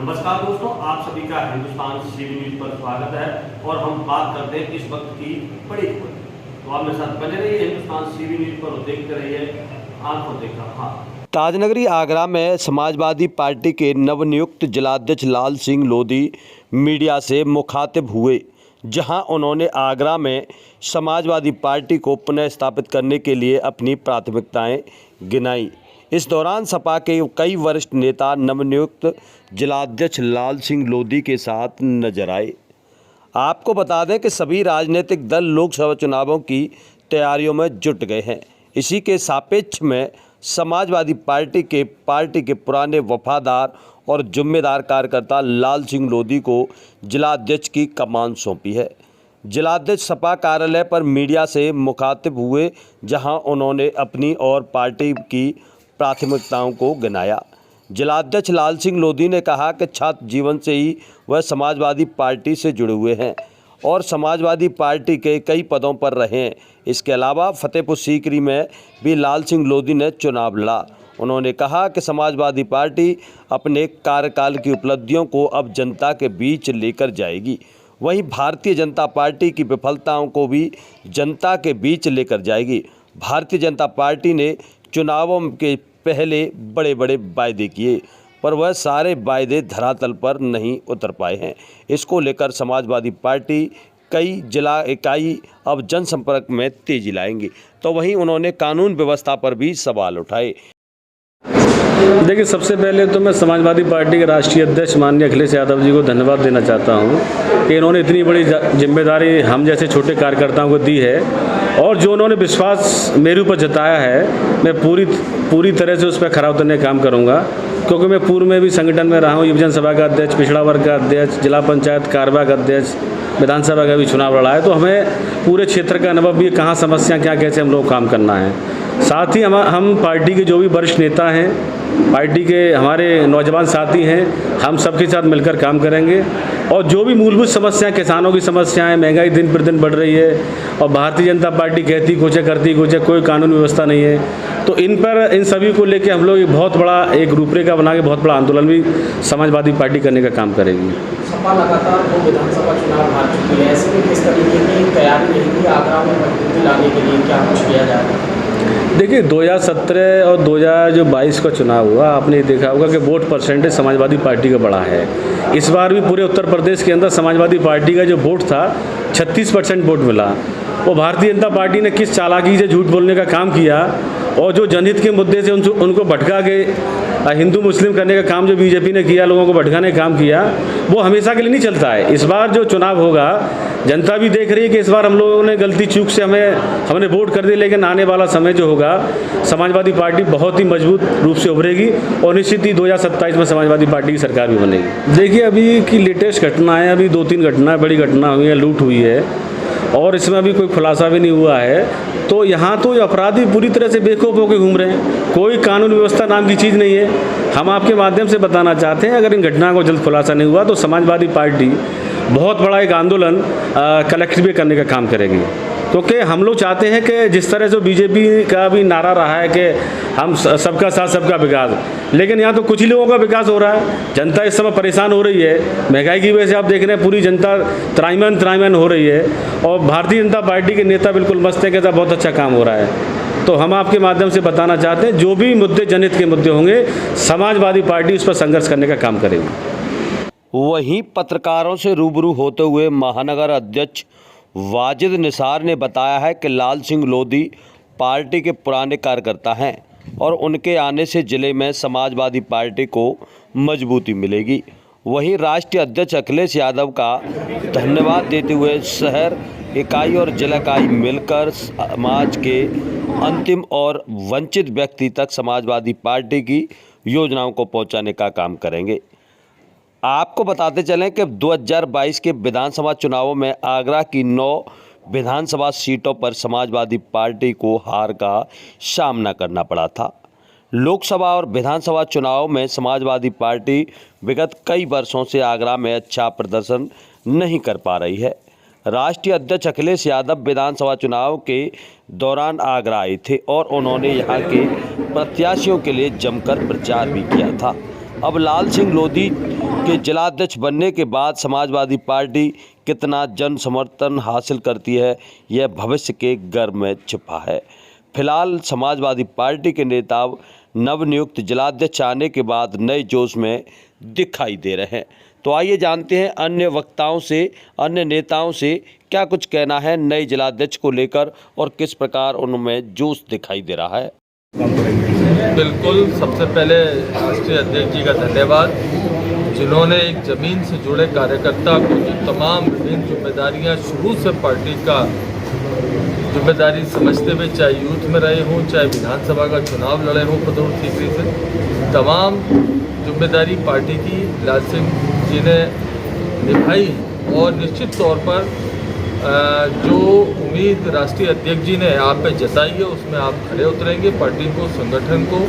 नमस्कार दोस्तों, आप सभी का हिंदुस्तान सीवी न्यूज पर स्वागत है और हम बात करते हैं इस वक्त की बड़ी खबर। तो आप मेरे साथ बने रहिए हिंदुस्तान सीवी न्यूज पर और देखते रहिए आंखों देखा हाथ। ताजनगरी आगरा में समाजवादी पार्टी के नवनियुक्त जिलाध्यक्ष लाल सिंह लोधी मीडिया से मुखातिब हुए, जहां उन्होंने आगरा में समाजवादी पार्टी को पुनः स्थापित करने के लिए अपनी प्राथमिकताएं गिनाई। इस दौरान सपा के कई वरिष्ठ नेता नवनियुक्त जिलाध्यक्ष लाल सिंह लोधी के साथ नजर आए। आपको बता दें कि सभी राजनीतिक दल लोकसभा चुनावों की तैयारियों में जुट गए हैं। इसी के सापेक्ष में समाजवादी पार्टी के पुराने वफादार और जिम्मेदार कार्यकर्ता लाल सिंह लोधी को जिलाध्यक्ष की कमान सौंपी है। जिलाध्यक्ष सपा कार्यालय पर मीडिया से मुखातिब हुए, जहां उन्होंने अपनी और पार्टी की प्राथमिकताओं को गिनाया। जिलाध्यक्ष लाल सिंह लोधी ने कहा कि छात्र जीवन से ही वह समाजवादी पार्टी से जुड़े हुए हैं और समाजवादी पार्टी के कई पदों पर रहे हैं। इसके अलावा फतेहपुर सीकरी में भी लाल सिंह लोधी ने चुनाव लड़ा। उन्होंने कहा कि समाजवादी पार्टी अपने कार्यकाल की उपलब्धियों को अब जनता के बीच लेकर जाएगी। वहीं भारतीय जनता पार्टी की विफलताओं को भी जनता के बीच लेकर जाएगी। भारतीय जनता पार्टी ने चुनावों के पहले बड़े बड़े वायदे किए, पर वह सारे वायदे धरातल पर नहीं उतर पाए हैं। इसको लेकर समाजवादी पार्टी कई जिला इकाई अब जनसंपर्क में तेजी लाएंगी। तो वहीं उन्होंने कानून व्यवस्था पर भी सवाल उठाए। देखिए, सबसे पहले तो मैं समाजवादी पार्टी के राष्ट्रीय अध्यक्ष माननीय अखिलेश यादव जी को धन्यवाद देना चाहता हूं कि इन्होंने इतनी बड़ी जिम्मेदारी हम जैसे छोटे कार्यकर्ताओं को दी है और जो उन्होंने विश्वास मेरे ऊपर जताया है, मैं पूरी तरह से उस पर खरा उतरने का काम करूंगा, क्योंकि मैं पूर्व में भी संगठन में रहा हूँ। युवजन सभा का अध्यक्ष, पिछड़ा वर्ग का अध्यक्ष, जिला पंचायत कारवा का अध्यक्ष, विधानसभा का भी चुनाव लड़ा है, तो हमें पूरे क्षेत्र का अनुभव भी कहाँ समस्या क्या कैसे हम लोग काम करना है। साथ ही हम पार्टी के जो भी वरिष्ठ नेता हैं, पार्टी के हमारे नौजवान साथी हैं, हम सबके साथ मिलकर काम करेंगे और जो भी मूलभूत समस्याएं, किसानों की समस्याएं, महंगाई दिन पर दिन बढ़ रही है और भारतीय जनता पार्टी कहती कुछ है करती कुछ है, कोई कानून व्यवस्था नहीं है, तो इन सभी को लेकर हम लोग बहुत बड़ा एक रूपरेखा बना के बहुत बड़ा आंदोलन भी समाजवादी पार्टी करने का काम करेगी। सपा लगातार वो विधानसभा चुनाव हार चुकी है, ऐसे में किस तरीके की तैयारी रहेगी आगरा में मजबूती लाने के लिए, क्या कुछ किया जाएगा? देखिए, 2017 और 2022 का चुनाव हुआ, आपने देखा होगा कि वोट परसेंटेज समाजवादी पार्टी का बढ़ा है। इस बार भी पूरे उत्तर प्रदेश के अंदर समाजवादी पार्टी का जो वोट था 36% वोट मिला। वो भारतीय जनता पार्टी ने किस चालाकी से झूठ बोलने का काम किया और जो जनहित के मुद्दे से उनको भटका के हिंदू मुस्लिम करने का काम जो बीजेपी ने किया, लोगों को भटकाने का काम किया, वो हमेशा के लिए नहीं चलता है। इस बार जो चुनाव होगा, जनता भी देख रही है कि इस बार हम लोगों ने गलती चूक से हमने वोट कर दिया, लेकिन आने वाला समय जो होगा समाजवादी पार्टी बहुत ही मजबूत रूप से उभरेगी और निश्चित ही 2027 में समाजवादी पार्टी की सरकार भी बनेगी। देखिए, अभी की लेटेस्ट घटना है, अभी 2-3 घटना बड़ी घटना हुई है, लूट हुई है और इसमें अभी कोई खुलासा भी नहीं हुआ है। तो यहाँ तो अपराधी पूरी तरह से बेखौफ होकर घूम रहे हैं, कोई कानून व्यवस्था नाम की चीज़ नहीं है। हम आपके माध्यम से बताना चाहते हैं, अगर इन घटना को जल्द खुलासा नहीं हुआ तो समाजवादी पार्टी बहुत बड़ा एक आंदोलन कलेक्टर में करने का काम करेगी, क्योंकि हम लोग चाहते हैं कि जिस तरह से बीजेपी का भी नारा रहा है कि हम सबका साथ सबका विकास, लेकिन यहाँ तो कुछ ही लोगों का विकास हो रहा है। जनता इस समय परेशान हो रही है, महंगाई की वजह से आप देख रहे हैं पूरी जनता त्राहिमाम हो रही है और भारतीय जनता पार्टी के नेता बिल्कुल मस्त है कि बहुत अच्छा काम हो रहा है। तो हम आपके माध्यम से बताना चाहते हैं, जो भी मुद्दे जनहित के मुद्दे होंगे, समाजवादी पार्टी उस पर संघर्ष करने का काम करेगी। वहीं पत्रकारों से रूबरू होते हुए महानगर अध्यक्ष वाजिद निसार ने बताया है कि लाल सिंह लोधी पार्टी के पुराने कार्यकर्ता हैं और उनके आने से जिले में समाजवादी पार्टी को मजबूती मिलेगी। वहीं राष्ट्रीय अध्यक्ष अखिलेश यादव का धन्यवाद देते हुए शहर इकाई और जिला इकाई मिलकर समाज के अंतिम और वंचित व्यक्ति तक समाजवादी पार्टी की योजनाओं को पहुंचाने का काम करेंगे। आपको बताते चलें कि 2022 के विधानसभा चुनावों में आगरा की 9 विधानसभा सीटों पर समाजवादी पार्टी को हार का सामना करना पड़ा था। लोकसभा और विधानसभा चुनाव में समाजवादी पार्टी विगत कई वर्षों से आगरा में अच्छा प्रदर्शन नहीं कर पा रही है। राष्ट्रीय अध्यक्ष अखिलेश यादव विधानसभा चुनाव के दौरान आगरा आए थे और उन्होंने यहां के प्रत्याशियों के लिए जमकर प्रचार भी किया था। अब लाल सिंह लोधी कि जिलाध्यक्ष बनने के बाद समाजवादी पार्टी कितना जन समर्थन हासिल करती है, यह भविष्य के गर्भ में छिपा है। फिलहाल समाजवादी पार्टी के नेता नवनियुक्त जिलाध्यक्ष आने के बाद नए जोश में दिखाई दे रहे हैं। तो आइए जानते हैं अन्य वक्ताओं से, अन्य नेताओं से क्या कुछ कहना है नए जिलाध्यक्ष को लेकर और किस प्रकार उनमें जोश दिखाई दे रहा है। बिल्कुल, सबसे पहले राष्ट्रीय अध्यक्ष जी का धन्यवाद, जिन्होंने एक ज़मीन से जुड़े कार्यकर्ता को जो तमाम विभिन्न जिम्मेदारियां शुरू से पार्टी का जिम्मेदारी समझते हुए, चाहे यूथ में रहे हों, चाहे विधानसभा का चुनाव लड़े हों पदौर सीकरी से, तमाम जिम्मेदारी पार्टी की लाल सिंह जी ने निभाई। और निश्चित तौर पर जो उम्मीद राष्ट्रीय अध्यक्ष जी ने आप पे जताई है, उसमें आप खड़े उतरेंगे। पार्टी को, संगठन को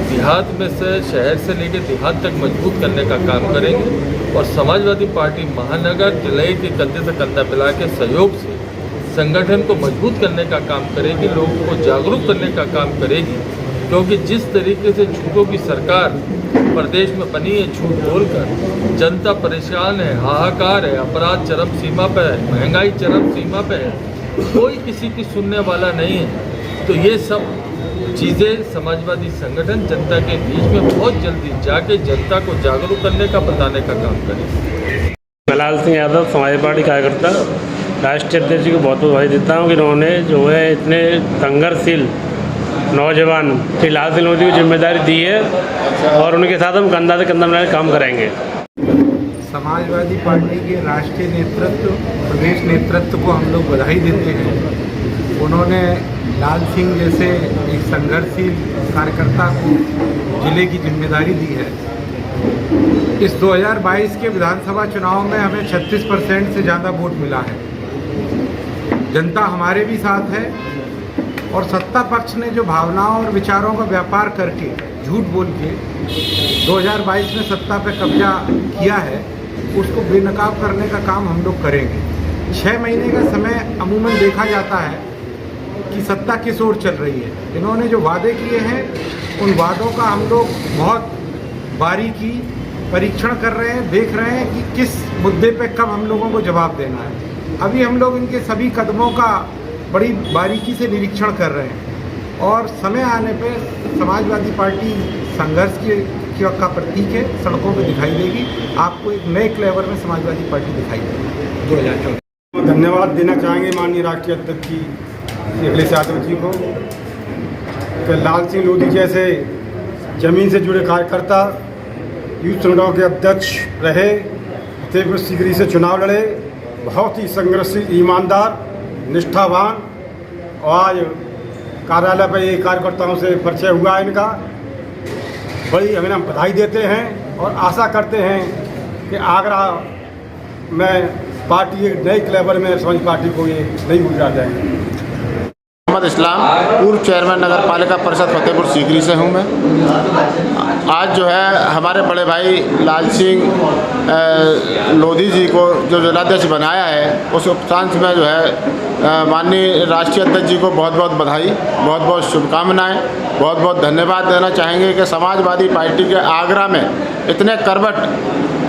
देहात में से, शहर से लेकर देहात तक मजबूत करने का काम करेंगे। और समाजवादी पार्टी महानगर जिले के कंधे से कंधा मिला के सहयोग से संगठन को मजबूत करने का काम करेगी, लोगों को जागरूक करने का काम करेगी। क्योंकि जिस तरीके से झूठों की सरकार प्रदेश में बनी है, झूठ बोलकर जनता परेशान है, हाहाकार है, अपराध चरम सीमा पर है, महंगाई चरम सीमा पर है, कोई किसी की सुनने वाला नहीं है। तो ये सब चीज़ें समाजवादी संगठन जनता के बीच में बहुत जल्दी जाके जनता को जागरूक करने का, बताने का काम करेगी। मैं लाल सिंह यादव, समाजवादी पार्टी कार्यकर्ता, राष्ट्रीय अध्यक्ष जी को बहुत बहुत बधाई देता हूँ कि उन्होंने जो है इतने संघर्षशील नौजवान श्री लाल सिंह लोधी को जिम्मेदारी दी है और उनके साथ हम कंधा से कंधा मिलाकर काम करेंगे। समाजवादी पार्टी के राष्ट्रीय नेतृत्व, प्रदेश नेतृत्व को हम लोग बधाई देते हैं। उन्होंने लाल सिंह जैसे एक संघर्षशील कार्यकर्ता को जिले की जिम्मेदारी दी है। इस 2022 के विधानसभा चुनाव में हमें 36% से ज़्यादा वोट मिला है। जनता हमारे भी साथ है और सत्ता पक्ष ने जो भावनाओं और विचारों का व्यापार करके, झूठ बोल के 2022 में सत्ता पर कब्जा किया है, उसको बेनकाब करने का काम हम लोग करेंगे। 6 महीने का समय अमूमन देखा जाता है कि सत्ता किस ओर चल रही है। इन्होंने जो वादे किए हैं, उन वादों का हम लोग बहुत बारीकी परीक्षण कर रहे हैं, देख रहे हैं कि किस मुद्दे पे कब हम लोगों को जवाब देना है। अभी हम लोग इनके सभी कदमों का बड़ी बारीकी से निरीक्षण कर रहे हैं और समय आने पे समाजवादी पार्टी संघर्ष का प्रतीक है, सड़कों पे दिखाई देगी। आपको एक नए फ्लेवर में समाजवादी पार्टी दिखाई देगी 2014। धन्यवाद देना चाहेंगे माननीय राष्ट्रीय अध्यक्ष जी अखिलेश यादव जी को कि लाल सिंह लोधी जैसे जमीन से जुड़े कार्यकर्ता यूथ संगठनों के अध्यक्ष रहे, फतेहपुर सीकरी से चुनाव लड़े, बहुत ही संघर्षशील, ईमानदार, निष्ठावान। और आज कार्यालय पर ये कार्यकर्ताओं से परिचय हुआ है इनका, बड़ी हम बधाई देते हैं और आशा करते हैं कि आगरा में पार्टी एक नई क्लेवर में समाज पार्टी को ये नई ऊर्जा देंगे। मोहम्मद इस्लाम, पूर्व चेयरमैन नगर पालिका परिषद फतेहपुर सीकरी से हूँ मैं। आज जो है हमारे बड़े भाई लाल सिंह लोधी जी को जो जिलाध्यक्ष बनाया है, उस उपरांत में जो है माननीय राष्ट्रीय अध्यक्ष जी को बहुत बहुत बधाई, बहुत बहुत शुभकामनाएं, बहुत बहुत धन्यवाद देना चाहेंगे कि समाजवादी पार्टी के आगरा में इतने करवट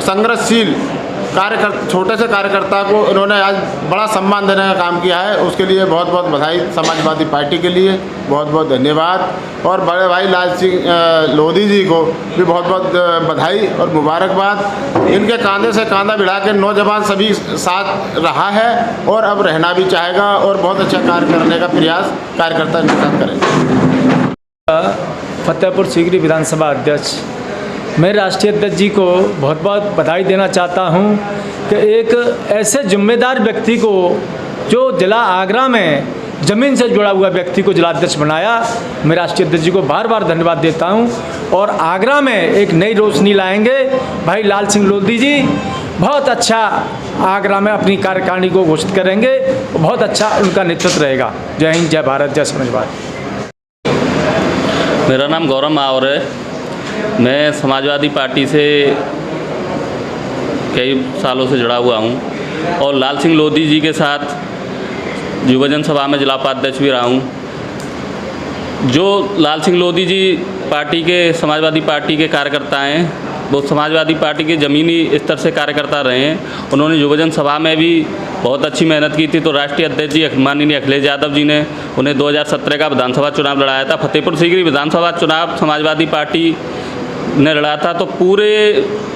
संघर्षशील छोटे से कार्यकर्ता को इन्होंने आज बड़ा सम्मान देने का काम किया है। उसके लिए बहुत बहुत बधाई समाजवादी पार्टी के लिए, बहुत बहुत धन्यवाद। और बड़े भाई लाल सिंह लोधी जी को भी बहुत बहुत बधाई और मुबारकबाद। इनके कंधे से कंधा भिड़ा के नौजवान सभी साथ रहा है और अब रहना भी चाहेगा और बहुत अच्छा कार्य करने का प्रयास कार्यकर्ता इनके साथ करेंगे। फतेहपुर सीकरी विधानसभा अध्यक्ष, मैं राष्ट्रीय अध्यक्ष जी को बहुत बहुत बधाई देना चाहता हूं कि एक ऐसे जिम्मेदार व्यक्ति को, जो जिला आगरा में ज़मीन से जुड़ा हुआ व्यक्ति को जिलाध्यक्ष बनाया, मैं राष्ट्रीय अध्यक्ष जी को बार बार धन्यवाद देता हूं। और आगरा में एक नई रोशनी लाएंगे भाई लाल सिंह लोधी जी, बहुत अच्छा आगरा में अपनी कार्यकारिणी को घोषित करेंगे, बहुत अच्छा उनका नेतृत्व रहेगा। जय हिंद, जय भारत, जय समाजवाद। मेरा नाम गौरव मावर है। मैं समाजवादी पार्टी से कई सालों से जुड़ा हुआ हूं और लाल सिंह लोधी जी के साथ युवजन सभा में जिला उपाध्यक्ष भी रहा हूं। जो लाल सिंह लोधी जी पार्टी के, समाजवादी पार्टी के कार्यकर्ता हैं, वो समाजवादी पार्टी के ज़मीनी स्तर से कार्यकर्ता रहे हैं। उन्होंने युवजन सभा में भी बहुत अच्छी मेहनत की थी। तो राष्ट्रीय अध्यक्ष जी माननीय अखिलेश यादव जी ने उन्हें 2017 का विधानसभा चुनाव लड़ाया था। फतेहपुर सीकरी विधानसभा चुनाव समाजवादी पार्टी ने लड़ा था। तो पूरे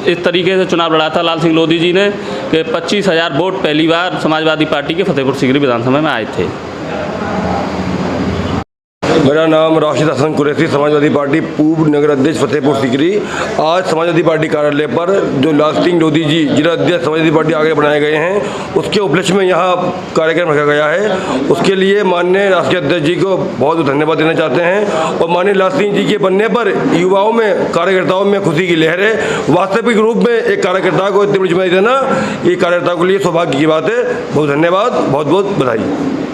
इस तरीके से चुनाव लड़ा था लाल सिंह लोधी जी ने कि 25,000 वोट पहली बार समाजवादी पार्टी के फतेहपुर सीकरी विधानसभा में आए थे। मेरा नाम राशिद हसन कुरैशी, समाजवादी पार्टी पूर्व नगर अध्यक्ष फतेहपुर सीकरी। आज समाजवादी पार्टी कार्यालय पर जो लाल सिंह लोधी जी जिला अध्यक्ष समाजवादी पार्टी आगे बढ़ाए गए हैं, उसके उपलक्ष्य में यहाँ कार्यक्रम रखा गया है। उसके लिए माननीय राष्ट्रीय अध्यक्ष जी को बहुत धन्यवाद देना चाहते हैं। और माननीय लाल सिंह जी के बनने पर युवाओं में, कार्यकर्ताओं में खुशी की लहर है। वास्तविक रूप में एक कार्यकर्ता को इतनी बड़ी जिम्मेदारी देना, ये कार्यकर्ता के लिए सौभाग्य की बात है। बहुत धन्यवाद, बहुत बहुत बधाई।